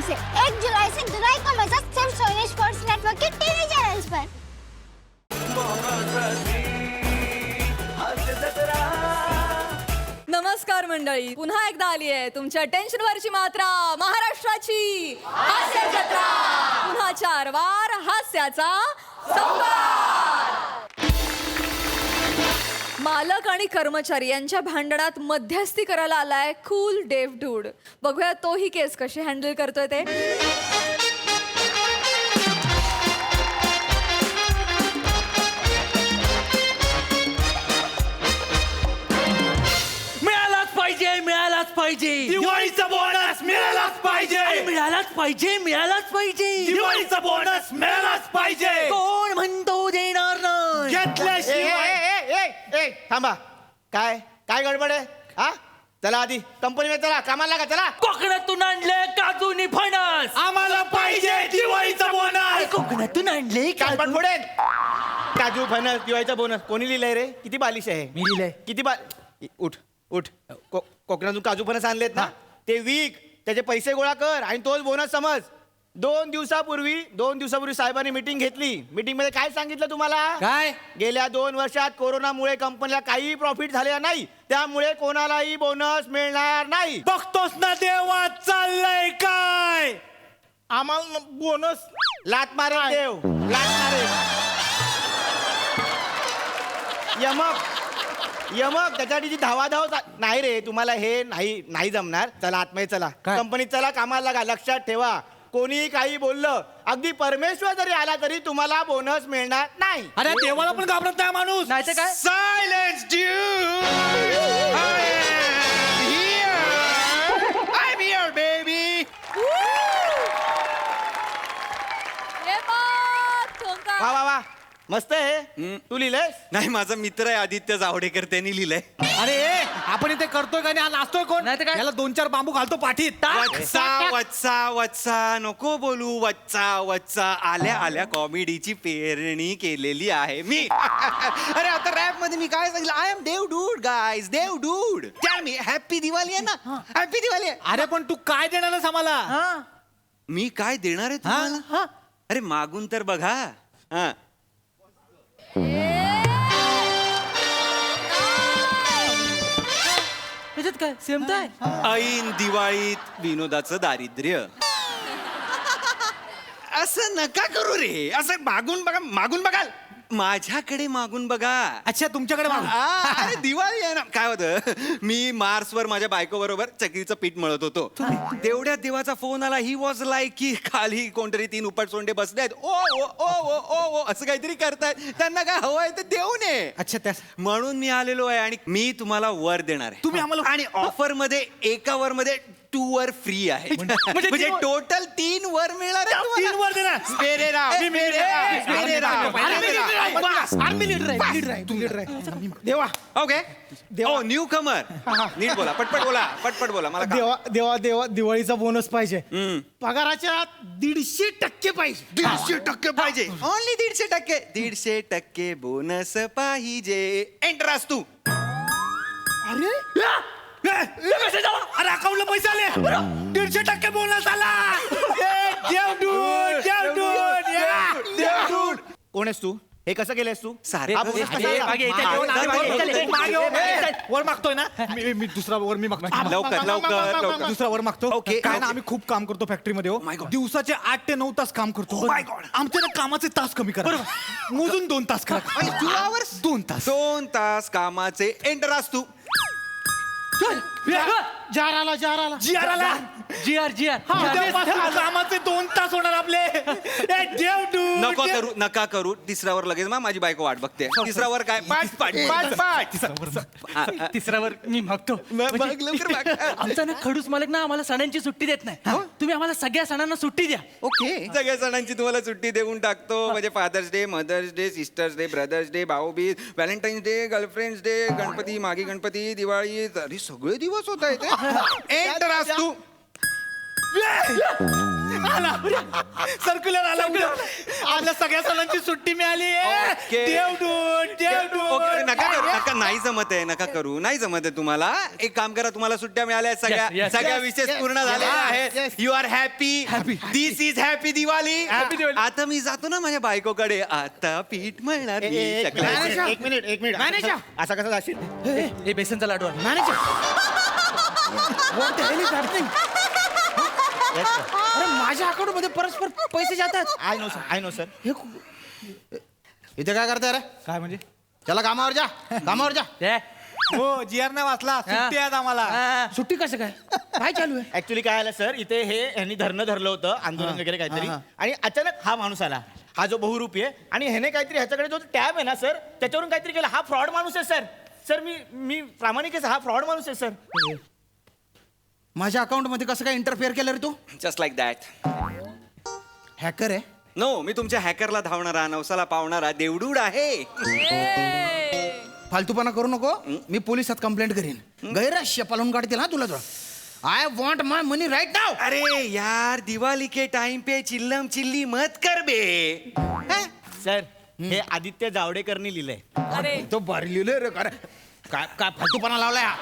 से 1 जुलाई से दुलाई का मजा सिर्फ सोनी स्पोर्ट्स नेटवर्क के टीवी चैनल्स पर। नमस्कार मंडळी, पुन्हा एकदा आली आहे तुमच्या टेन्शनवरची मात्रा, महाराष्ट्राची हास्य जत्रा. पुन्हा 4 वार हास्याचा संवाद. मालक आणि कर्मचारी यांच्या भांडणात मध्यस्थी करायला आलाय कूल डेव्ह डूड. बघूया तोही केस कशी हँडल करतोय ते. मिळालाच पाहिजे दिवाळीचा बोनस मिळालाच पाहिजे मिळालाच पाहिजे दिवाळीचा बोनस मिळालाच पाहिजे. कोण म्हणतो देणार नाही घेतल्याशिवाय थांबा. काय काय गडबड आहे? हा चला आधी कंपनीमध्ये चला, कामाला लागा. चला. कोकणातून आणले काजूनी फणस. आम्हाला पाहिजे दिवाळीचा बोनस. कोकणातून आणले काय पण पुढे काजू फणस दिवाळीचा बोनस कोणी लिहिलंय रे? किती बालिश आहे. मी लिहिलंय. किती उठ उठ. कोकणातून काजू फणस आणलेत ना, ते विक, त्याचे पैसे गोळा कर आणि तोच बोनस समज. 2 दिवसापूर्वी साहेबांनी मीटिंग घेतली. मीटिंग मध्ये काय सांगितलं तुम्हाला? काय? गेल्या 2 वर्षात कोरोनामुळे कंपनीला काही प्रॉफिट झालेला नाही, त्यामुळे कोणालाही बोनस मिळणार नाही. बघतोस ना देवा चाललंय काय. आम्हाला बोनस लात मारे देव, लात मारे. यमक त्याच्यासाठी धावाधाव नाही रे. तुम्हाला हे नाही जमणार. चला आतमध्ये चला, कंपनीत चला, कामाला लागा. लक्षात ठेवा, कोणी काही बोललं, अगदी परमेश्वर जरी आला तरी तुम्हाला बोनस मिळणार नाही. अरे देवाला पण घाबरत नाही माणूस. नाही तर काय? Silence I'm here baby. वा वा वा, मस्त आहे. तू लिहिलंयस? नाही, माझा मित्र आहे आदित्य जावडेकर, त्यांनी लिहिलंय. अरे आपण इथे करतोय का नाही? नाचतोय कोण? नाही तर काय? याला 2-4 बांबू घालतो पाठीत. वत्सा नको बोलू. वच्चा आल्या आल्या कॉमेडीची पेरणी केलेली आहे मी. अरे आता रॅप मध्ये मी काय सांगितलं? I am Dev dude guys, Dev dude. त्या मी हॅपी दिवाळी आहे ना, हॅपी दिवाळी आहे. अरे पण तू काय देणार आहेस आम्हाला? मी काय देणार आहे तुम्हाला? अरे मागून तर बघा. हा, त्याच्यात काय सेम तर आहे. ऐन दिवाळीत विनोदाचं दारिद्र्य. असं नका करू रे. असं मागून बघा, मागून बघाल. माझ्याकडे मागून बघा. अच्छा, तुमच्याकडे मागू. अरे दिवाळी आहे ना. काय होतं, मी मार्सवर माझ्या बायको बरोबर चक्रीचं पीठ मळत होतो. तेवढ्यात देवाचा फोन आला. ही वॉज लाईक की खाली कोणतरी 3 उपटसोंडे बसलेत. ओ ओ ओ ओ ओ ओ असं काहीतरी करतायत. त्यांना काय हवंय ते देऊ नये. अच्छा, त्या म्हणून मी आलेलो आहे आणि मी तुम्हाला वर देणार आहे. तुम्ही आम्हाला- आणि ऑफर मध्ये एका वर मध्ये 2 वर फ्री आहे. म्हणजे टोटल 3 वर मिळणार आहे तुम्हाला. 3 वर देणार. स्पेरे राव, स्पेरे राव, स्पेरे राव. देवा ओके. ओ न्यू कमर, नीट बोला, पटपट बोला, पटपट बोला. मला काम. देवा देवा देवा दिवाळीचा बोनस पाहिजे. पगाराच्या 150% पाहिजे. 150% पाहिजे. ओनली 150%. 150% बोनस पाहिजे. एंटर तू. अरे अकाउंटला पैसे आले. 150% बोनस आला. कोण आहेस तू? हे कसं केलंयस तू? सारे हा bonus कसा आला? वर मागतोय ना. मी दुसरा वर मी मागतो. लवकर. दुसरा वर मागतो. Okay, काय ना, okay. आम्ही खूप काम करतो फॅक्टरीमध्ये. Oh my God. दिवसाचे 8 ते 9 तास काम करतो. Oh my God. आमच्या ना कामाचे तास कमी करा. मोजून 2 तास करा. 2 hours? 2 तास. 2 तास कामाचे. एंटर तू. जार आला. उद्यापासून कामाचे 2 तास होणार आपले. नका करू. तिसऱ्यावर लगेच माझी बायको वाट बघते. तिसऱ्यावर काय? पाठ. तिसऱ्यावर मी मागतो. लवकर माग. आमचा ना खडूस मालक ना आम्हाला सणांची सुट्टी देत नाही. तुम्ही आम्हाला सगळ्या सणांना सुट्टी द्या. ओके. सगळ्या सणांची तुम्हाला सुट्टी देऊन टाकतो. म्हणजे father's day, mother's day, sister's day, brother's day, Bhaubeej, valentine's day, girlfriend's day, Ganpati, मागी गणपती, दिवाळी, तरी सगळे दिवस होत आहेत. एंटर तू. सर्क्युलर आला उद्या आपल्या सगळ्या सणांची सुट्टी मिळाली Okay. ओके, नका करू नका, नाही जमत आहे, नका करू, नाही जमत आहे तुम्हाला. एक काम करा, तुम्हाला सुट्ट्या मिळाल्या आहेत, Yes, yes, सगळ्या yes, विशेष yes, पूर्ण yes, झालेल्या yes, आहेत. yes. You are happy. This is happy Diwali. आता मी जातो ना माझ्या बायकोकडे, आता पीठ म्हणणार मी चकल्या. एक मिनिट मॅनेजर. असा कसा जाशील हे बेसनचा लाडू आण. Manager What the hell is happening? अरे माझ्या अकाउंट मध्ये परस्पर पैसे जातात. आय नो सर हे इथे काय करताय रे? काय म्हणजे चला कामावर जा, कामावर जा. ए, हो जीआर नाही वाचला सुट्टी आहेत आम्हाला. हा. सुट्टी कसं काय? काय चालू आहे? ऍक्च्युली काय आलं सर, इथे हे यांनी धरणं धरलं होतं, आंदोलन वगैरे काहीतरी, हा. आणि अचानक हा माणूस आला, हा जो बहुरूपी आहे, आणि ह्याने काहीतरी ह्याच्याकडे जो टॅब आहे ना सर, त्याच्यावरून काहीतरी केलं. हा फ्रॉड माणूस आहे सर. सर मी प्रामाणिक आहे, हा फ्रॉड माणूस आहे सर. माझ्या अकाउंट मध्ये कसं काय इंटरफेअर केलं रे तू? Just like that. हॅकर आहे? नो, मी तुमच्या हॅकरला धावणारा, नवसाला पावणारा देवडूड आहे. फालतूपणा करू नको. मी पोलिसात कंप्लेंट करीन. गैरश्य पालून काढतील हा तुला. I want my money right now. अरे यार, दिवाली के टाइम पे चिल्लम चिल्ली मत कर बे. सर हे आदित्य जावडेकरनी लिहिलंय. अरे तो भारी लिहिलंय रे. काय काय काय फालतूपणा लावलाय हा?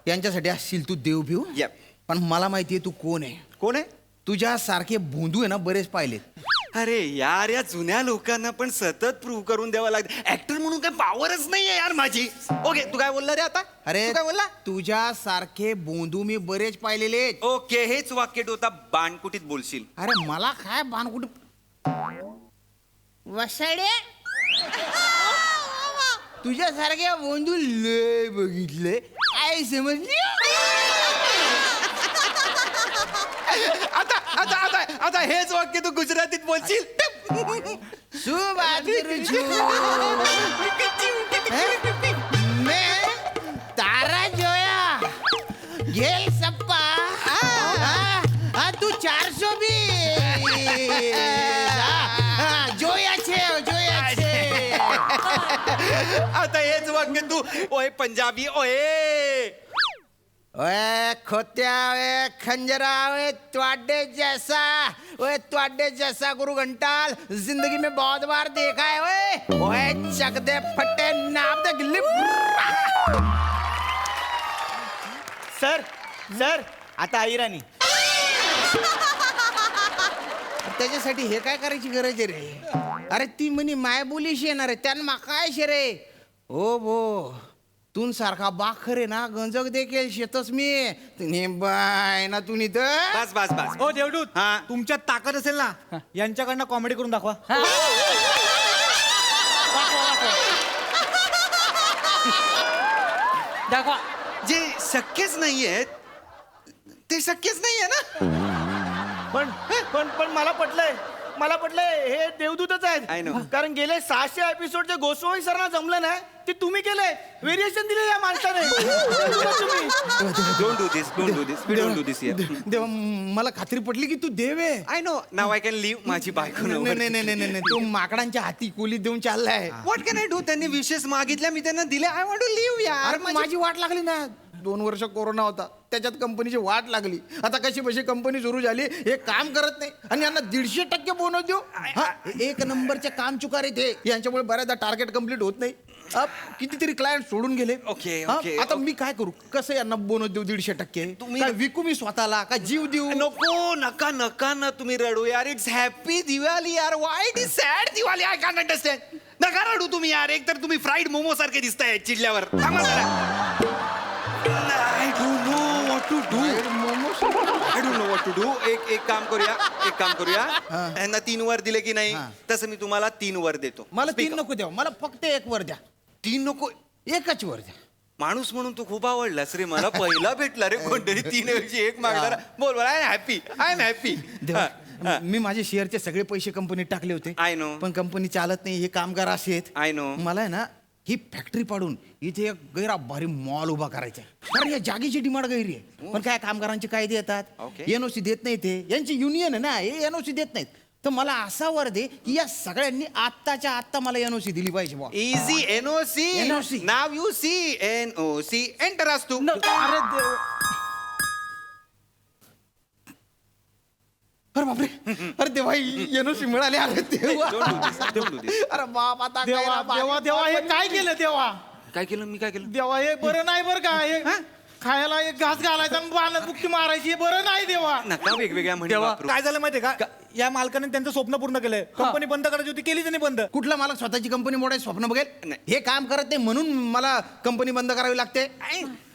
यांच्यासाठी असशील तू देव भिव. Yep. पण मला माहितीये तू कोण आहे. कोण आहे? तुझ्यासारखे भोंदू आहे ना बरेच पाहिलेत. अरे यार, या जुन्या लोकांना पण सतत प्रूव्ह करून द्यावं लागतं. ऍक्टर म्हणून काय पावरच नाहीये यार माझी. ओके, तू काय बोलला रे आता? अरे तू काय बोलला? तुझ्यासारखे भोंदू मी बरेच पाहिलेले आहेत. ओके, हेच वाक्य तू आता बाणकुटीत बोलशील. अरे मला काय बाणकुट वसाडे तुझ्यासारख्या भोंदू लय बघितले. काय समजली? आता आता आता आता हेच वाक्य तू गुजरातीत बोलशील. सुबात मैं तारा जोया गेल सप्पा तू 400 भी जोया छे जोया छे. आता हेच वाक्य तू ओए पंजाबी ओए. ओए खोत्या ओए खंजरा ओए त्वाडे जैसा ओए त्वाडे जैसा गुरु घंटाल जिंदगी में बहुत बार देखा है. ओए ओए चक दे फटे नाप दे गिल्ली. सर आता आई राणी. त्याच्यासाठी हे काय करायची गरज आहे रे? अरे ती म्हणी माय बोलीशी येणार आहे त्यानं मा काय शे रे. हो भो तून सारखा बाखर आहे ना गंजक देखील शेतच मी बाय ना तू तर. बस बस बस. हो देवडूत, हा. तुमच्यात ताकद असेल ना यांच्याकडनं कॉमेडी करून दाखवा. दाखवा. जे शक्यच नाहीये ते शक्यच नाहीये ना. पण मला पटलंय हे देवदूतच I आहेत. know. कारण गेले 600 एपिसोड जे गोस्वामी सरांना जमलं ना ते तुम्ही केलंय. व्हेरिएशन दिले या माणसाने. Don't do this, don't do this, we don't do this here. देवा मला खात्री पटली की तू देव आहे. I know, now I can live माझी बायको. नाही तू माकडांच्या हाती कोली देऊन चाललाय. What can I do? त्यांनी विशेष मागितल्या, मी त्यांना दिले. आय वॉन्ट टू लिव्ह यार. अरे माझी वाट लागली ना. 2 वर्ष कोरोना होता त्याच्यात कंपनीची वाट लागली. आता कशी बशी कंपनी सुरू झाली. हे काम करत नाही आणि यांना 150% बोनस देऊ. एक नंबरचे काम चुकार ते. यांच्यामुळे बऱ्याचदा टार्गेट कम्प्लीट होत नाही. कितीतरी क्लायंट सोडून गेले. Okay, हा, okay. आता मी काय करू? कसं यांना बोनस देऊ 150%? तुम्ही- काय विकू मी स्वतःला का जीव देऊ? नको, नका नका ना तुम्ही रडू यार. इट्स हॅपी दिवाळी यार. Why it is sad Diwali? I can understand. नका रडू तुम्ही यार. एक तर तुम्ही फ्राईड मोमो सारखे दिसताय चिडल्यावर. थांबा जरा. I don't know what to do. I don't know what to do. एक काम करूया. यांना 3 वर दिले की नाही, तसं मी तुम्हाला 3 वर देतो. मला Speak 3 up. नको द्या. मला फक्त 1 वर द्या. 3 नको. एकच वर द्या. माणूस म्हणून तू खूप आवडलास रे मला. पहिला भेटला रे कोणतरी 3 ऐवजी 1 मागणारा. बोल आय एम हॅपी. देवा, मी माझे शेअरचे सगळे पैसे कंपनीत टाकले होते. I know. पण कंपनी चालत नाही. हे कामगार असे आहेत. I know. मला आहे ना ही फॅक्टरी पाडून इथे एक गैरा भारी मॉल उभा करायचा आहे. कारण या जागेची डिमांड गैरी आहे. पण काय कामगारांचे कायदे येतात. Okay. एनओसी देत नाही ते. यांची युनियन आहे ना, हे एनओसी देत नाहीत. तर मला असा वर दे की या सगळ्यांनी आत्ताच्या आत्ता मला एनओसी दिली पाहिजे बुवा. Easy. NOC. NOC. Now you see. NOC. Enter असतो. अरे देव. अरे बापरे अरे देवा एनओसी मिळाले अरे देवा अरे बाप आता काय देवा राव, देवा देवा हे काय केलं देवा काय केलं मी काय केलं देवा हे बरं नाही बरं का हे खायला एक घास घालायचा आणि बाण बुक्की मारायची हे बरं नाही देवा नका वेगवेगळ्या म्हणी देवा वापरू. काय झालं माहितीये का या मालकाने त्यांचं स्वप्न पूर्ण केलंय कंपनी बंद करायची होती केली त्यांनी बंद कुठला मला स्वतःची कंपनी मोडायचं स्वप्न बघेल नाही. हे काम करत नाही म्हणून मला कंपनी बंद करावी लागते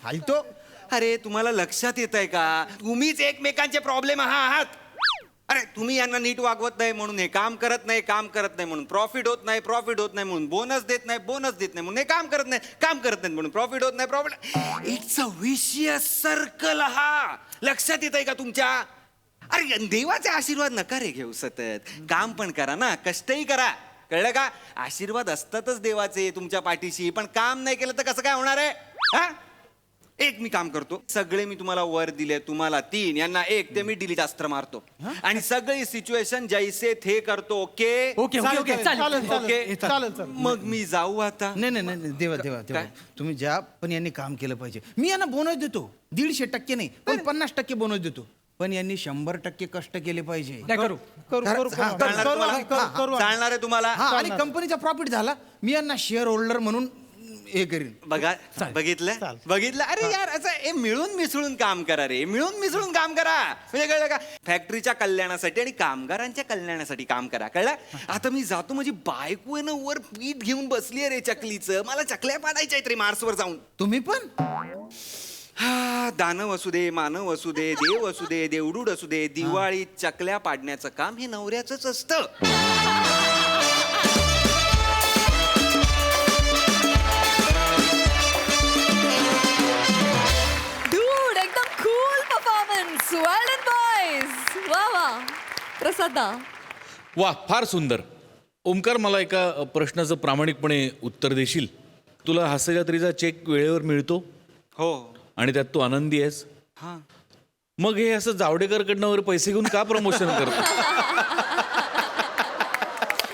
हालतो अरे तुम्हाला लक्षात येत आहे का तुम्हीच एकमेकांचे प्रॉब्लेम आहात अरे तुम्ही यांना नीट वागवत नाही म्हणून हे काम करत नाही म्हणून प्रॉफिट होत नाही म्हणून बोनस देत नाही म्हणून हे काम करत नाही म्हणून प्रॉफिट होत नाही इट्स अ विशियस सर्कल हा लक्षात येत आहे का तुमच्या अरे देवाचे आशीर्वाद नका रे घेऊ सतत काम पण करा ना कष्टही करा कळलं का आशीर्वाद असतातच देवाचे तुमच्या पाठीशी पण काम नाही केलं तर कसं काय होणार आहे हा एक मी काम करतो सगळे मी तुम्हाला वर दिले तुम्हाला 3 यांना 1 ते मी डिलीट अस्त्र मारतो आणि सगळी सिच्युएशन जैसे थे करतो ओके ओके ओके ओके चालेल ओके चालेल मग मी जाऊ आता नाही नाही नाही देवा देवा देवा काय? तुम्ही ज्या पण यांनी काम केलं पाहिजे मी यांना बोनस देतो 150% नाही पण 50% बोनस देतो पण यांनी 100% कष्ट केले पाहिजे काय करू करू करू हा, चालणार तुम्हाला? करू चालणार आहे तुम्हाला हा आणि कंपनीचा प्रॉफिट झाला मी यांना शेअर होल्डर म्हणून हे करीन बघा बघितलं अरे यार असं हे मिळून मिसळून काम करा रे मिळून मिसळून काम करा म्हणजे कळलं का फॅक्टरीच्या कल्याणासाठी आणि कामगारांच्या कल्याणासाठी काम करा कळलं आता मी जातो माझी बायको आहे ना वर पीठ घेऊन बसली रे चकलीचं मला चकल्या पाडायच्या आहेत रे मार्सवर जाऊन तुम्ही पण हा दानव असू दे मानव असू दे देव असू दे देवडूड असू दे दिवाळीत चकल्या पाडण्याचं काम हे नवऱ्याचंच असतं डूड एकदम कूल परफॉर्मन्स वेल डन बॉयज वा वा प्रसादा वा फार सुंदर ओमकार मला एका प्रश्नाचं प्रामाणिकपणे उत्तर देशील तुला हास्यजत्रेचा चेक वेळेवर मिळतो हो आणि त्यात तू आनंदी आहेस हा मग हे असं जावडेकरकडनं वगैरे पैसे घेऊन का प्रमोशन करतो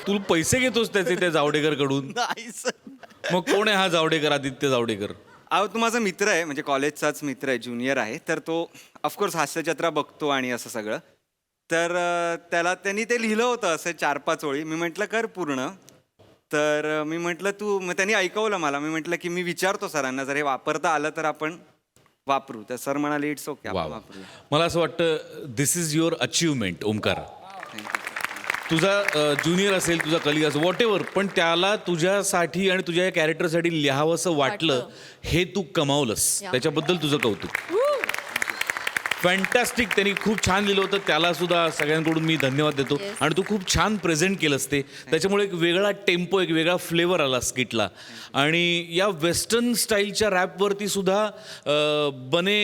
तू पैसे घेतोस त्याचे त्या जावडेकरकडून नाही sir. मग कोण आहे हा जावडेकर आदित्य जावडेकर अहो तो माझा मित्र आहे म्हणजे कॉलेजचाच मित्र आहे ज्युनियर आहे तर तो ऑफकोर्स हास्यजत्रा बघतो आणि असं सगळं तर त्यांनी ते लिहिलं होतं असं 4-5 ओळी मी म्हटलं कर पूर्ण तर मी म्हटलं तू मग त्यांनी ऐकवलं मला मी म्हटलं की मी विचारतो सरांना जर हे वापरता आलं तर आपण वापरू तर सर म्हणाले इट्स ओके वा आपण वा. वापरूया मला असं वाटतं दिस इज युअर अचिव्हमेंट ओमकार तुझा ज्युनियर असेल तुझा कलिग असेल वॉट एव्हर पण त्याला तुझ्यासाठी आणि तुझ्या या कॅरेक्टरसाठी लिहावंसं वाटलं हे तू कमावलंस त्याच्याबद्दल तुझं कौतुक फॅन्टॅस्टिक त्यांनी खूप छान लिहिलं होतं त्याला सुद्धा सगळ्यांकडून मी धन्यवाद देतो आणि तू खूप छान प्रेझेंट केलंस ते त्याच्यामुळे एक वेगळा टेम्पो एक वेगळा फ्लेवर आला स्किटला आणि या वेस्टर्न स्टाईलच्या रॅपवरती सुद्धा बने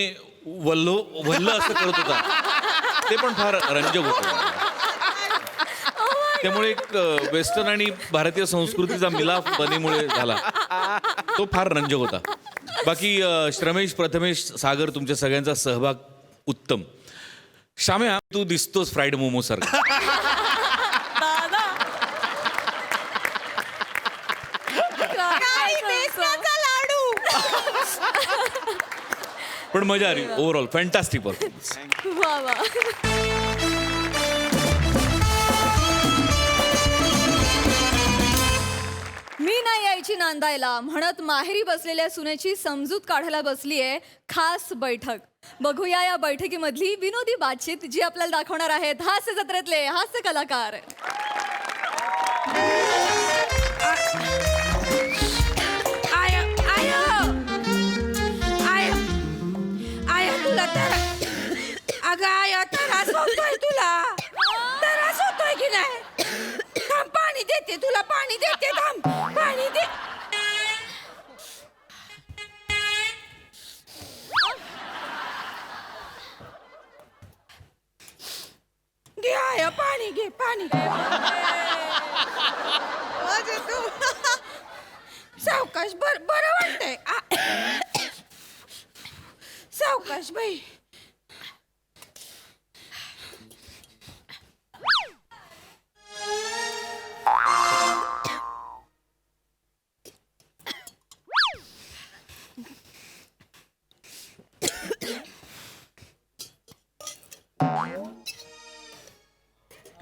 वल्ल असं करत होता ते पण फार रंजक होतं त्यामुळे एक वेस्टर्न आणि भारतीय संस्कृतीचा मिलाफ बनेमुळे झाला तो फार रंजक होता बाकी श्रमेश प्रथमेश सागर तुमच्या सगळ्यांचा सहभाग उत्तम श्याम्या तू दिसतोस फ्राईड मोमो सारखा पण मजा आली ओव्हरऑल फॅन्टॅस्टिक परफॉर्मन्स वा वा मी नाही यायची नांदायला म्हणत माहेरी बसलेल्या सुनेची समजूत काढायला बसलीये खास बैठक बघूया या बैठकीमधली विनोदी बातचीत जी आपल्याला दाखवणार आहेत हास्य जत्रेतले हास्य कलाकार आय तुला तर अगं आय त्रास होतोय तुला त्रास होतोय की नाही थांब पाणी देते तुला पाणी देते थांब पाणी दे घे आय पाणी घे पाणी अरे तू सावकाश बरं वाटतंय सावकाश बाई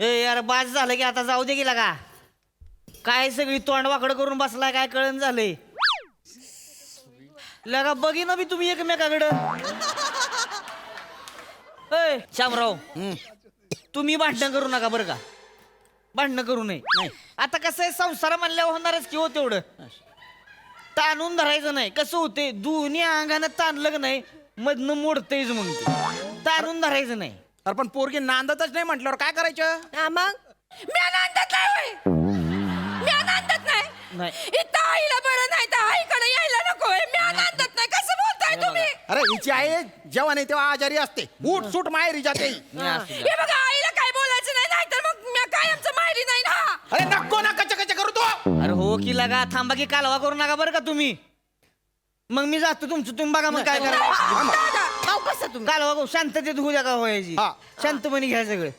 ए यार बाज झालं की आता जाऊ दे गेला का काय सगळी तोंड वाकडं करून बसलाय काय कळण झालंय लगा बघी ना बी तुम्ही एकमेकाकडं ए शामराव तुम्ही भांडणं करू नका बरं का भांडणं करू नये आता कसं आहे संसार म्हणल्यावर होणारच की हो तेवढं ताणून धरायचं नाही कसं होते दोन्ही अंगानं ताणलं का नाही मधनं मोडतेच मग ते ताणून धरायचं नाही अरे पण पोरगी नांदतच नाही म्हटल्यावर काय करायचं हा मग मी आनंदात नाही होय. मी आनंदात नाही नाही. इथं आईला बरं नाही तर आईकडे यायला नकोय मी आनंदात नाही कसं बोलताय तुम्ही अरे हिची आई जेव्हा नाही तेव्हा आजारी असते उठ सूट माहेरी जाते हे बघा आईला काय बोलायचं नाही नाहीतर मग मी कायमचं माहेरी नाही ना अरे नको ना कच कच करू तो अरे हो की लगा थांबा की कालवा करू नका बरं का तुम्ही मग मी जातो तुमचं तुम्ही बघा मग काय करा बसा तुम्ही कालवा करू शांततेत होऊ द्या का व्हायची हा. शांतपणे घ्या सगळं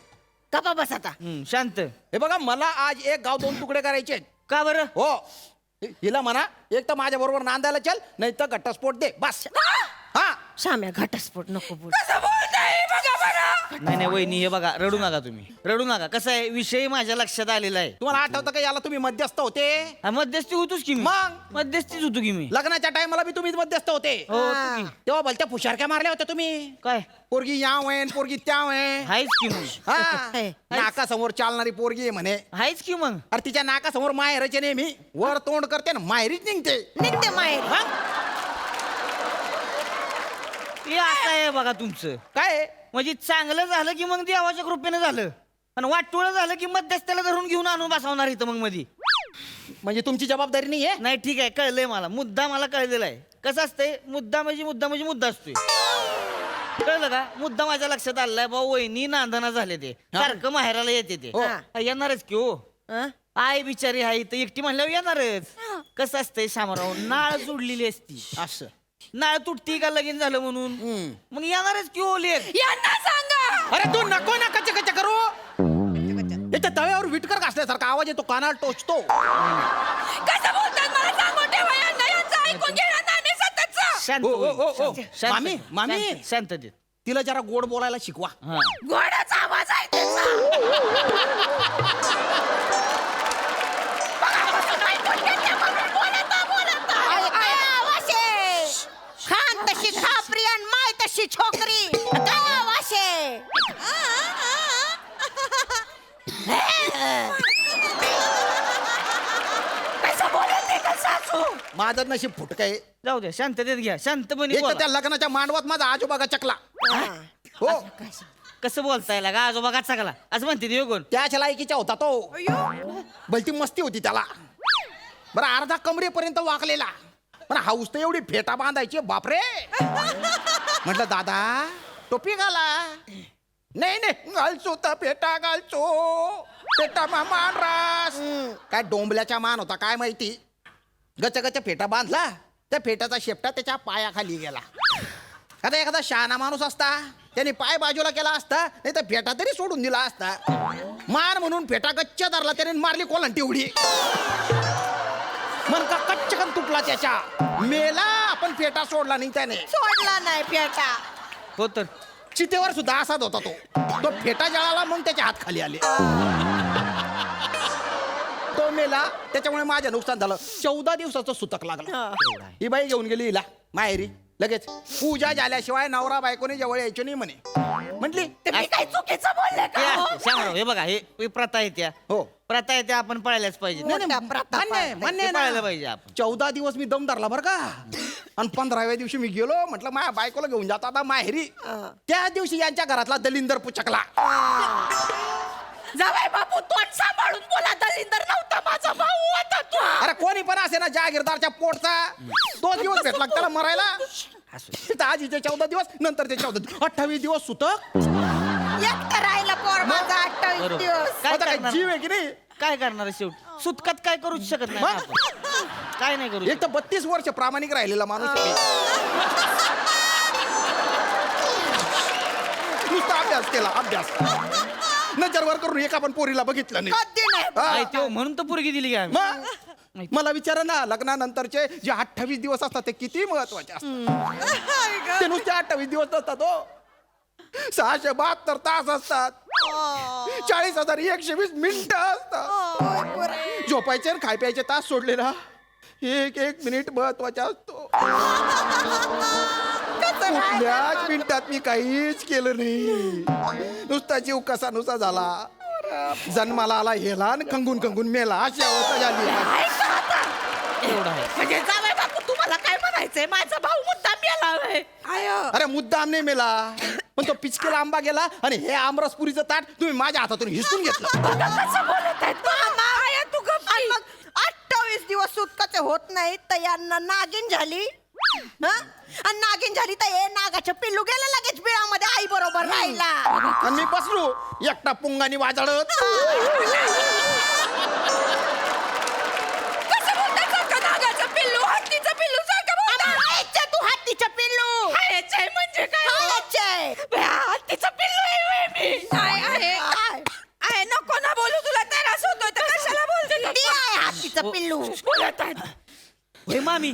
गप्पा बस आता शांत हे बघा मला आज एक गाव 2 तुकडे करायचे आहेत. का बरं हो हिला म्हणा एक तर माझ्या बरोबर नांदायला चल नाही तर घटस्फोट दे बस हा शाम्या घटस्फोट नको बोल नाही नाही वहिनी हे बघा रडू नका तुम्ही रडू नका कसं आहे विषय माझ्या लक्षात आलेला आहे तुम्हाला आठवतं का याला तुम्ही मध्यस्थ होते हा, मध्यस्थी होतोच की मी मग? मध्यस्थीच होतो की मी लग्नाच्या टायमाला बी तुम्हीच मध्यस्थ होते हो, तुम्ही. तेव्हा भलत्या फुशारक्या मारल्या होत्या तुम्ही काय पोरगी याव आहे पोरगी त्याव आहे हायच की मग हा नाकासमोर चालणारी पोरगी आहे म्हणे हायच की मग अरे तिच्या नाकासमोर माहेरचे नेहमी वर तोंड करते ना माहेरीच निघते निघते माहेर हा? हे असं आहे बघा तुमचं काय म्हणजे चांगलं झालं की मग देवाच्या कृपेनं झालं आणि वाटोळं झालं की मध्यस्थाला धरून घेऊन आणून बसवणार इथं मग मधी म्हणजे तुमची जबाबदारी नाही आहे नाही ठीक आहे कळलंय मला कळलेला आहे कसं असतंय मुद्दा मुद्दा असतोय कळलं का मुद्दा माझ्या लक्षात आलाय भाऊ वहिनी नांदना झाले ते सारखं माहेराला येते ते हा, येणारच की हो आई बिचारी आहे इथं एकटी म्हणल्यावर येणारच कसं असतंय शामराव नाळ जोडलेली असती असं नाळ तुटती का लगीन झालं म्हणून मग येणारच की हो लेक यांना सांगा अरे तू नको ना कच्चे कच्चे करू त्याच्या तव्यावर विटकर घासल्यासारखा आवाज येतो कानाला टोचतो कसं बोलतात मला सांगून ठेवा यांना यांचं ऐकून घेणार नाही मी सततचं. शांत ओ, ओ, ओ, ओ. होईल. शांत. मामी, मामी. शांत- शांततेत तिला जरा गोड बोलायला शिकवा हा घोड्याचा आवाज आहे त्याचा खान तशी खापरी आणि माय तशी छोकरी काय वाशे कसं बोलत ते का सासू माझं नशीब फुटक आहे जाऊ द्या शांततेत घ्या शांतपणे एक तर बोला. त्या लग्नाच्या मांडवात माझा आजोबा चकला हो कसं बोलताय लागा आजोबा का चाकला असं म्हणते ते कोण त्याच्या लायकीचा होता तो भलती मस्ती होती त्याला बरं अर्धा कमरेपर्यंत वाकलेला पण हाऊस तर एवढी फेटा बांधायची बापरे म्हटलं दादा टोपी घाला नाही नाही घालचो तर फेटा घालचो फेटा मान रास काय डोंबल्याचा मान होता काय माहिती गच गच फेटा बांधला त्या फेटाचा शेपटा त्याच्या पायाखाली गेला आता एखादा शहाणा माणूस असता त्याने पाय बाजूला केला असता नाही तर फेटा तरी सोडून दिला असता मार म्हणून फेटा गच्च धरला त्याने मारली कोलंटी उडी मन का कच्चकन तुटला त्याच्या मेला आपण फेटा सोडला नाही त्याने सोडला नाही पेटा हो तर चितेवर सुद्धा असाच होता तो फेटा जळाला मग त्याचे हात खाली आले तो मेला त्याच्यामुळे माझं नुकसान झालं 14 दिवसाचं सुतक लागलं ही बाई घेऊन गेली हिला माहेरी लगेच पूजा झाल्याशिवाय नवरा बायकोने जवळ यायची नाही म्हणे म्हटली तुम्ही काय चुकीचं बोलले हे का हो? असते, शामराव हे बघा हे प्रथा आहे त्या हो प्रथा आहे त्या आपण पळायलाच पाहिजे नाही, नाही, मोठ्या प्रताप मान्य आहे, मान्य आहे हे ना. पाळायला पाहिजे आपण 14 दिवस मी दम धरला बरं का आणि 15व्या दिवशी मी गेलो म्हटलं माझ्या बायकोला घेऊन जातो आता माहेरी त्या दिवशी यांच्या घरातला दलिंदर पुचकला जावई बापू तोंड सांभाळून बोला दलिंदर नव्हता माझा भाऊ होता तू अरे कोणी पण असे ना जहागीरदारच्या पोटचा तो दिवस भेटला त्याला मरायला तिथं आज इथे 14 दिवस नंतर ते 28 दिवस सुतक एकटं राहिला पोर माझा 28 बरोबर. दिवस काय आता काय करणार? जीव आहे की नाही काय करणार आहे शेवटी सुतकात काय करूच शकत नाही मग? आपण. काय नाही करू एक तर 32 वर्ष प्रामाणिक राहिलेला माणूस आहे मी. नुसता अभ्यास केला अभ्यास नजरवर करून एका पण पोरीला बघितलं नाही कधी नाही हा. नाही, ते म्हणून तर पोरगी दिली काय मग मला विचारा ना लग्नानंतरचे जे 28 दिवस असतात ते किती महत्वाचे असतात ते नुसते 28 दिवस नसतात हो 672 तास असतात 40,120 मिनिटं असतात. झोपायचे आणि खाय प्यायचे तास सोडले ना, एक मिनिट महत्वाचा असतो. कुठल्याच मिनिटात मी काहीच केलं नाही. नुसता जीव कसा नुसा झाला. जन्माला आला हेला आणि खंगून मेला अशी अवस्था झाली. म्हणजे जावई बापू तुम्हाला काय म्हणायचंय? माझा भाऊ मुद्दाम मेला होय. अरे मुद्दाम नाही मेला, पण तो पिचकेला आंबा गेला आणि हे आमरसपुरीचं ताट तुम्ही माझ्या हातातून हिसकून घेतलं. कसं बोलत आहेत? आया, तू गप्प आणि की. मग 28 दिवस सुटकाचे होत नाही तर यांना नागिन झाली. आणि नागिन झाली तर हे नागाचं पिल्लू गेलं लगेच बिळामध्ये आई बरोबर राहिला. आणि मी बसलो एकटा पुंगानी वाजळत. कसं बोलताय? सारखं नागाचं पिल्लू, हत्तीचं पिल्लू सारखं बोलताय. खायचं तू हत्तीचं पिल्लू. खायचंय म्हणजे काय? खायचंय. बया, हत्तीचं पिल्लू आहे होय मी. आहे नको ना बोलू, तुला त्रास होतोय तर कशाला बोलते? ती आहे हत्तीचं पिल्लू. बोलत आहेत. होय मामी,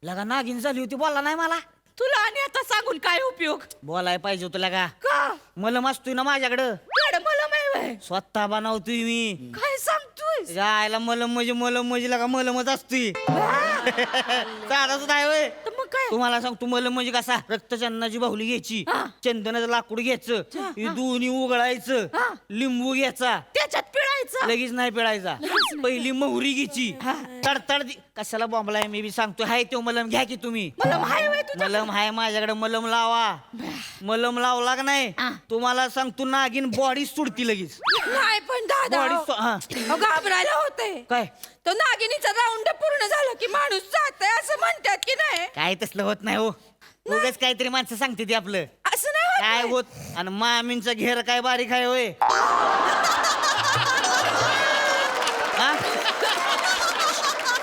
लगा नागिन झाली होती, बोलला नाही मला. तुला आणि आता सांगून काय उपयोग? बोलाय पाहिजे होतं लगा. का? मलम असतोय ना माझ्याकडं, मला माहिती. स्वतः बनवतोय मी. काय सांगतोय? त्याच्या आईला मलम म्हणजे लगा मलमच असतोय. साधा सुद्धा आहे होय. तर मग काय? तुम्हाला सांगतो मलम म्हणजे कसा, रक्तचंदनाची बाहुली घ्यायची, चंदनाचं लाकूड घ्यायचं, हे दोन्ही उघडायचं, लिंबू घ्यायचा, त्याच्यात पिळायचं. लगेच नाही पिळायचा. पहिली मोहरी घ्यायची, तडतड कशाला बॉम्बलाय मी बी सांगतोय. हाय तो मलम घ्या की तुम्ही. मला माहिती होय तुझ्या. मलम हाय माझ्याकडे, मलम लावा. मलम लावला का नाही तुम्हाला सांगतो नागिन बॉडी सुडती लगेच. नाही पण दादा, बॉडी घाबरायला होते. काय तो नागिनीचा राऊंड पूर्ण झाला की माणूस जातंय असं म्हणतात की नाही? काय तसलं होत नाही हो. उगाच काहीतरी माणसं सांगते ती आपलं. असं नाही होत. काय होत. आणि मामींचा घेर काय बारीक आहे होय. हा?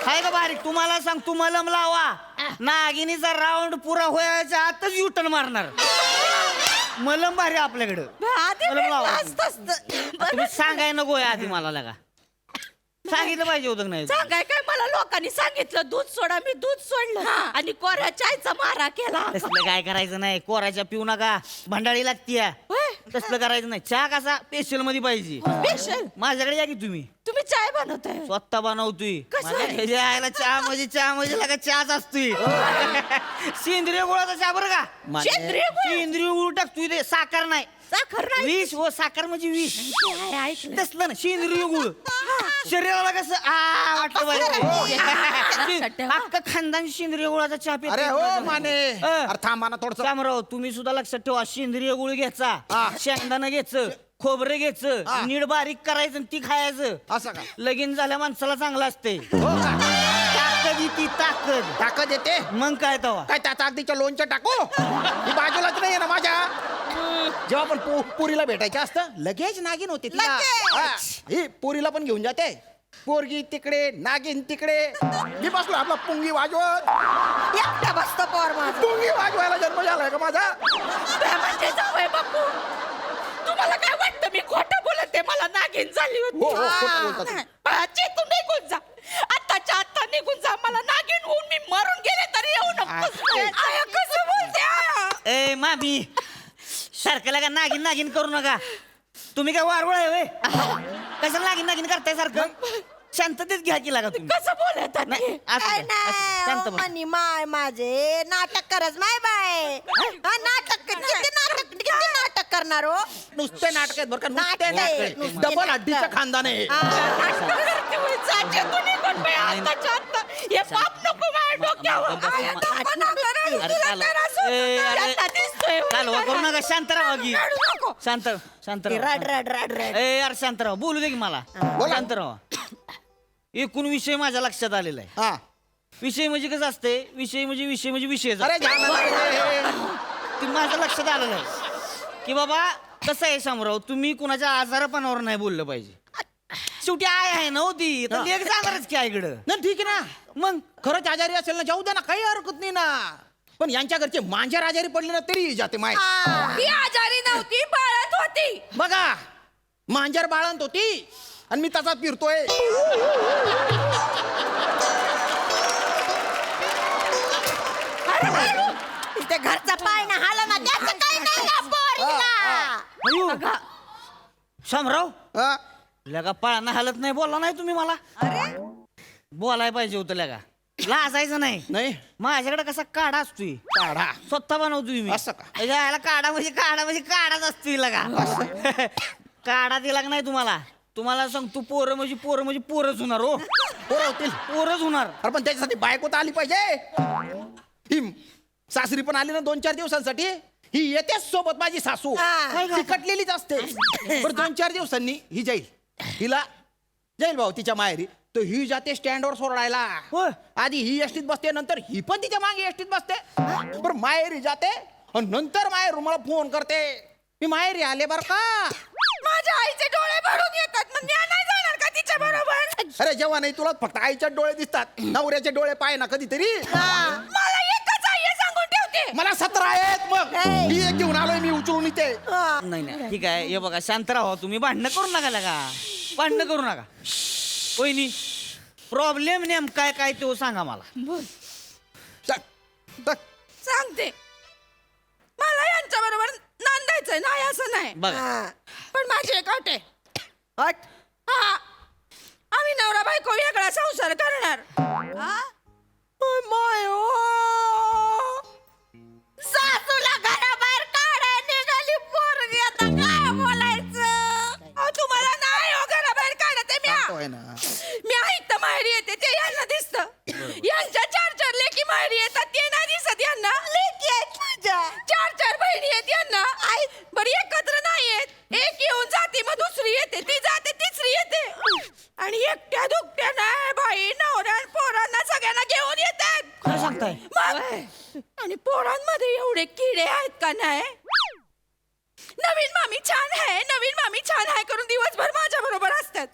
हाय का बारीक? तुम्हाला सांग, तू मलम लावा, नागिनीचा राऊंड पुरा व्हायच्या आतच युटर्न मारणार. मलम भारी आपल्याकडं. आधी मलम लावा. असतं असतं. तुम्ही सांगाय नको आहे आधी मला लगा. सांगितलं पाहिजे होतं का नाही? सांगाय काय, मला लोकांनी सांगितलं दूध सोडा, मी दूध सोडलं आणि कोऱ्या चायचा मारा केला. तसलं काय करायचं नाही. कोराच्या पिऊ नका, भंडाळी लागतीया. तसलं करायचं नाही. चहा कसा स्पेशल मध्ये पाहिजे. स्पेशल? माझ्याकडे या की तुम्ही. तुम्ही चाय बनवताय? स्वतः बनवतोय. कसं माझ्या आहे? ह्याच्या आईला चहा म्हणजे लगा चहाच असतोय. सेंद्रिय गुळाचा चहा बरं का. सेंद्रिय गुळ? सेंद्रिय गुळ टाकतोय, ते साखर नाही. साखर नाही? विष हो, साखर म्हणजे विष. ऐकलं. तसलं ना सेंद्रिय गुळ. शरीराला कसं वाटलं पाहिजे. अख्खा खानदान सेंद्रिय गुळाचा चहा पितो. अरे हो माने, अरे थांबा ना थोडस. शामराव, तुम्ही सुद्धा लक्षात ठेवा, सेंद्रिय गुळ घ्यायचा, शेंगदाणा घ्यायचं, खोबरं घ्यायचं, नीट बारीक करायचं आणि ती खायचं. असं का? लगीन झाल्या माणसाला चांगलं असते. हो का? ताकद येते, ताकद. ताकद येते. मग काय तवा? काय त्याचा अगदीच्या लोणचं टाकू? ही बाजूलाच नाही ना माझ्या. जेव्हा पण पोरीला भेटायचं असतं लगेच नागिन होते तिला. हा, ही पोरीला पण घेऊन जाते. पोरगी तिकडे, नागिन तिकडे. मी बसलो आपला पुंगी वाजवत. एकटा बसतो पोर माझा. पुंगी वाजवायला जन्म झालाय का माझा? म्हणजे जावई बापू, तुम्हाला काय वाटतं मी खोटं बोलते? मला नागिन झाली हो, हो, खोटं बोलता होती. तुम्ही. तू निघून जा, आत्ताच्या आत्ता निघून जा. मला नागिन होऊन मी मरून गेले तरी येऊ नको. आया, कसं बोलते आया? ए मामी, सारखं लागा नागिन नागिन करू नका. तुम्ही काय वारवळ आहे होय? कशाला नागिन नागिन करताय सारखं? शांततेत घ्या की लागा तुम्ही. कसं बोलत नाही, असं काय द्या, असं. शांत नाही बस. मनी माय माझे नाटक करच माय बाय. नाटक किती नाटक करणार हो. नुसते नाटक आहेत बरं का? नुसते नाटक आहे, नाटक. नुसते डबल नाटक. हड्डीचं खानदान आहे. कालवा करू नका. शांत राहा की. शांत शांत राहा. रड रड रड रड. ए यार शांत राहा. बोलू दे की मला. शांत राहा. एकूण विषय माझ्या लक्षात आलेला आहे. हा. विषय म्हणजे कसं असते, विषय म्हणजे विषय अरे घ्या ना. ते माझ्या लक्षात आलेलं आहे की बाबा कसं आहे शामराव, तुम्ही कुणाच्या आजारपणावर नाही बोललं पाहिजे. शेवटी आहे ना होती तर लेख जाणारच की आईकडं. ना ठीक आहे ना. मग खरंच आजारी असेल ना जाऊ द्या ना, काही हरकत नाही ना. पण यांच्या घरचे मांजर आजारी पडले ना तरी जाते माय. ती आजारी नव्हती, बाळत होती. बघा, मांजर बाळंत होती आणि मी तसा फिरतोय. ते घरचा पाय ना हाला ना त्याचं काही नाही ना पोरीला. शामराव हा? लगा पळाना हालत नाही बोलला नाही तुम्ही मला बोलाय पाहिजे होतं लगा लाजायचं नाही नाही माझ्याकडे कसा काढा असतोय काढा स्वतः बनवतोय मी असं का? याला काढा म्हणजे काढाच असतोय लगा काढा दिला का नाही तुम्हाला तुम्हाला सांगतो पोरं म्हणजे पोरच होणार हो पोरं होतील पोरच होणार अरे पण त्याच्यासाठी बायको तर आली पाहिजे ही सासरी पण आली ना 2-4 दिवसांसाठी ही येतेच सोबत माझी सासू ती कटलेलीच असते पण 2-4 दिवसांनी ही जाईल हिला जाईल भाऊ तिच्या माहेरी तर ही जाते स्टँडवर सोडायला होय. आधी ही एसटीत बसते नंतर ही पण तिच्या मागे एसटीत बसते बरं माहेरी जाते आणि नंतर माहेर मला फोन करते मी माहेरी आले बर का माझ्या आईचे डोळे भरून येतात मग मी नाही जाणार का तिच्या बरोबर अरे जेव्हा नाही तुला फक्त आईच्या डोळे दिसतात नवऱ्याचे डोळे पाय ना कधीतरी मला एकच आई आहे सांगून ठेवते मला 17 आहेत मग मी एक घेऊन आलोय मी उचलून इथे नाही ठीक आहे हे बघा शांत राहा तुम्ही भांडणं करू नका लगा भांडणं करू नका वहिनी प्रॉब्लेम नेमका काय तो सांगा मला सांगते मला यांच्या बरोबर नांदायचंय नाही असं नाही बघा पण माझी एक अट आहे हा आम्ही नवरा बायको वेगळा संसार करणार माय सासूला घराबाहेर काढाय निघाली पोरगी आता काय बोलायचं तुम्हाला नाही हो घराबाहेर काढत आहे मी ऐकतं माहेरी येते ते यांना दिसतं यांच्या 4 लेकी माहेरी येतात ते नाही दिसत यांना लेकी आहेत माझ्या 4 बहिणी आहेत यांना बरी एकत्र नाही आहेत एक येऊन जाते मग दुसरी येते ती जाते तिसरी येते आणि एकट्या दुकट्या नाही बाई नवऱ्या पोरांना सगळ्यांना घेऊन येतात काय सांगताय मग आणि पोरांमध्ये एवढे किडे आहेत का नाही नवीन मामी छान आहे करून दिवसभर माझ्या बरोबर असतात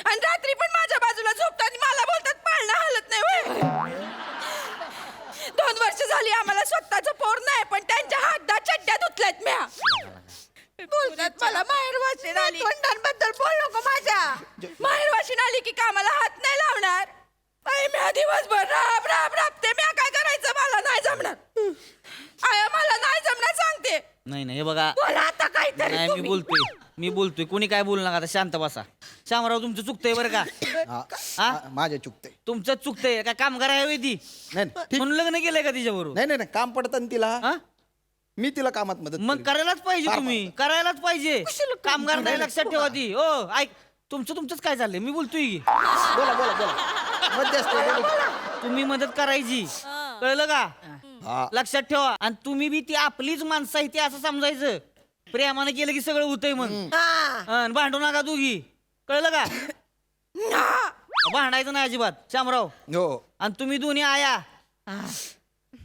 आणि रात्री पण माझ्या बाजूला झोपतात आणि मला बोलतात पाळणा हालत नाही होय 2 वर्ष झाली आम्हाला स्वतःचं पोर नाही पण त्यांच्या हातदा चड्ड्या धुतल्यात म्या बोलतात मला माहेर वाशीन आली बद्दल बोल नको माझ्या माहेर वाशीन आली की कामाला हात नाही लावणार म्या दिवसभर राबते म्या काय करायचं मला नाही जमणार आया मला नाही जमणार सांगते नाही हे बघा बोला आता काहीतरी नाही मी बोलतोय कोणी काय बोलू नका आता शांत बसा शामराव तुमचं चुकतंय बरं का हा माझे चुकते तुमचं चुकतंय काय काम करायला ती नाही ठीक म्हणून लग्न केलंय का तिच्याबरोबर नाही काम पडतं ना तिला हा? मी तिला कामात मदत मग करीन. करायलाच पाहिजे तुम्ही करायलाच पाहिजे कामगार नाही लक्षात ठेवा ती हो ऐक तुमचंच काय चाललंय मी बोलतोय की बोला मध्यस्थ बोला. तुम्ही मदत करायची कळलं का हा. लक्षात ठेवा आणि तुम्ही बी ती आपलीच माणसं आहे ती असं समजायचं प्रेमाने केलं की सगळं होतंय मग आणि भांडू नका दोघी कळलं का भांडायचं नाही अजिबात शामराव हो आणि तुम्ही दोन्ही आया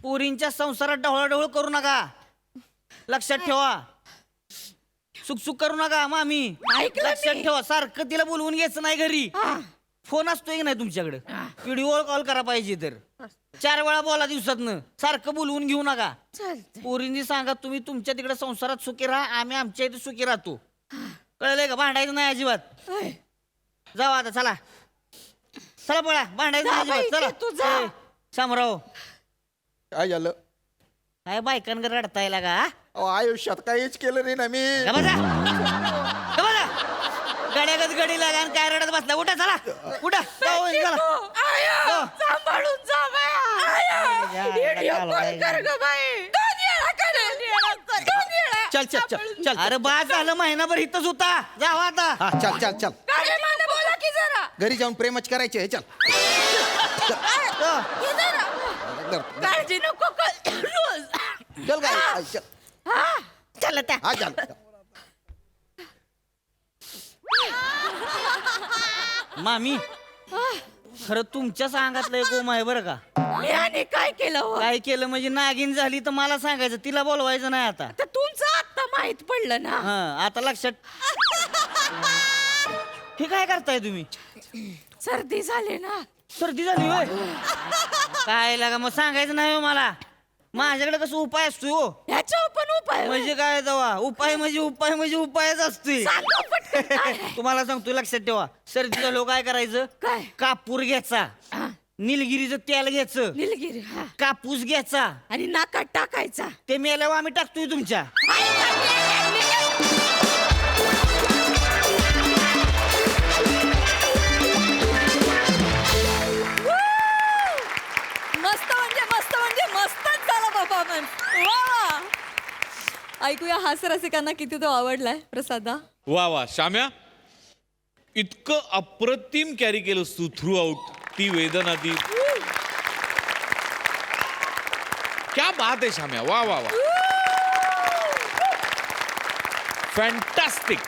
पोरींच्या संसारात ढवळाढवळ करू नका लक्षात ठेवा सुख करू नका मामी लक्षात ठेवा सारखं तिला बोलवून घ्यायचं नाही घरी फोन असतोय की नाही तुमच्याकडे व्हिडिओ कॉल करा पाहिजे तर 4 वेळा बोला दिवसातनं सारखं बोलवून घेऊ नका पोरींनी सांगा तुम्ही तुमच्या तिकडे संसारात सुखी राहा आम्ही आमच्या इथे सुखी राहतो कळलंय का भांडायचं नाही अजिबात जाऊ आता चला पळा भांडायचं नाही अजिबात चला शामराव काय झालं काय बायकांकडे रडतायला का अहो, आयुष्यात काहीच केलं नाही ना मी गड्यागत गडी लागा आणि काय रडत बसला उठा चला उठा जाऊ, चला. हो. सांभाळून जा बाया. व्हिडिओ कॉल कर गं बाई. 2 वेळा करेल. 2 वेळा. चल अरे बा झालं महिनाभर इथंच होता जावा आता हा चल काय माने बोला की जरा घरी जाऊन प्रेमच करायचे चल ये जरा. काळजी नको रोज चल काय चल चल त्या हा चल मामी खरं तुमच्याच अंगातलं गोम आहे बरं का मी आणि काय केलं हो? काय केलं म्हणजे नागिन झाली तर मला सांगायचं तिला बोलवायचं नाही आता तर तुमचं आता माहित पडलं ना हा आता लक्षात हे काय करताय तुम्ही सर्दी झाली ना सर्दी झाली होय काय लागा मग सांगायचं नाही हो मला माझ्याकडे कसं उपाय असतो हो ह्याच्यावर पण उपाय म्हणजे काय दवा उपाय म्हणजे उपायच असतोय सांगा पटकन काय? तुम्हाला सांगतो लक्षात ठेवा सर्दी झालो काय करायचं काय? कापूर घ्यायचा निलगिरीचं तेल घ्यायचं निलगिरी हा. कापूस घ्यायचा आणि नाकात टाकायचा ते मेल्यावर आम्ही टाकतोय तुमच्या वा. ऐकूया हास्य रसिकांना किती तो आवडलाय प्रसादा. वा वा श्याम्या, इतकं अप्रतिम कॅरी केलंस तू थ्रू आउट. ती वेदना, ती क्या बात आहे श्याम्या. वा वा वा, फॅन्टास्टिक.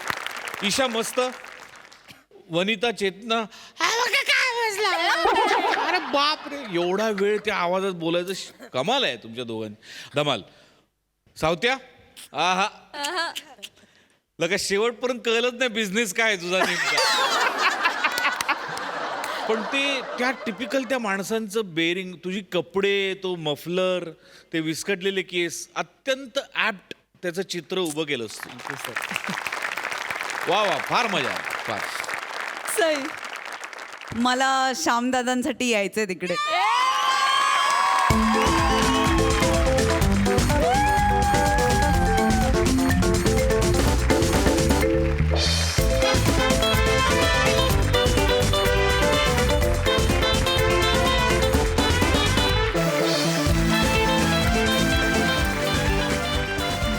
ईशा मस्त. वनिता, चेतना, अरे बाप रे, एवढा वेळ त्या आवाजात बोलायचं कमाल आहे तुमच्या दोघांनी. धमाल. सावत्या, आहा, लगा शेवटपर्यंत कळलंच नाही बिझनेस काय आहे तुझा नेमका. पण ते त्या टिपिकल त्या माणसांचं बेरिंग, तुझी कपडे, तो मफलर, ते विस्कटलेले केस, अत्यंत ऍप्ट त्याचं चित्र उभं केलंस तू. वा वा, फार मजा आली, फार. सई. मला श्यामदादांसाठी यायचंय तिकडे.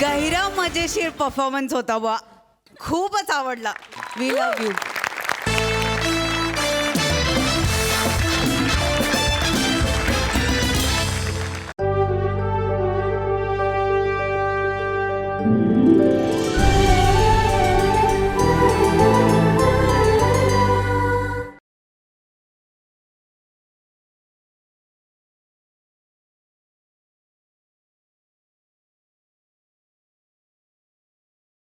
गहिरा मजेशीर परफॉर्मन्स होता बा, खूपच आवडला. We love you.